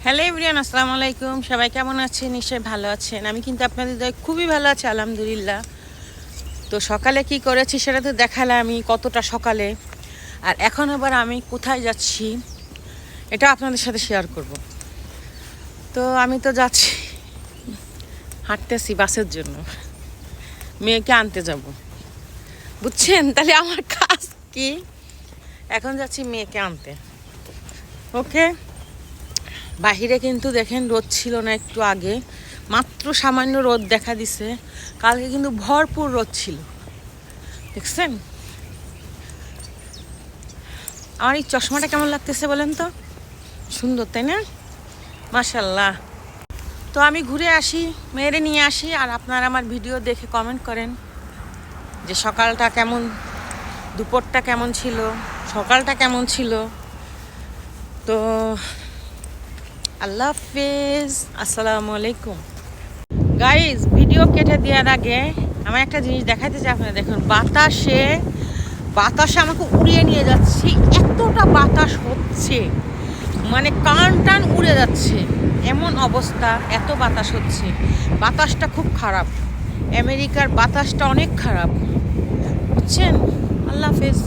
Hello everyone, আসসালামু আলাইকুম। সবাই কেমন আছেন? নিশ্চয়ই ভালো আছেন। আমি কিন্তু আপনাদের দয় খুবই ভালো আছি, আলহামদুলিল্লাহ। তো সকালে কি করেছি সেটা তো দেখালে আমি কতটা সকালে, আর এখন আবার আমি কোথায় যাচ্ছি এটা আপনাদের সাথে শেয়ার করব। তো আমি তো যাচ্ছি, হাঁটতেছি বাসের জন্য, মেয়েকে আনতে যাব, বুঝছেন? তাহলে আমার কাজ কি? এখন যাচ্ছি মেয়েকে আনতে। ওকে। বাহিরে কিন্তু দেখেন রোদ ছিল না, একটু আগে মাত্র সামান্য রোদ দেখা দিছে। কালকে কিন্তু ভরপুর রোদ ছিল, দেখছেন? আমার এই চশমাটা কেমন লাগতেছে বলেন তো? সুন্দর, তাই না? মাশাল্লাহ। তো আমি ঘুরে আসি, মেয়েরে নিয়ে আসি, আর আপনারা আমার ভিডিও দেখে কমেন্ট করেন যে সকালটা কেমন, দুপুরটা কেমন ছিল, সকালটা কেমন ছিল। তো আল্লাহ হাফেজ, আসসালামু আলাইকুম। গাইজ, ভিডিও কেটে দেওয়ার আগে আমার একটা জিনিস দেখাইতে চাই আপনারা। দেখুন, বাতাসে আমাকে উড়িয়ে নিয়ে যাচ্ছে, এতটা বাতাস হচ্ছে, মানে কান টান উড়ে যাচ্ছে এমন অবস্থা, এত বাতাস হচ্ছে। বাতাসটা খুব খারাপ, আমেরিকার বাতাসটা অনেক খারাপ, বুঝছেন? আল্লাহ হাফেজ।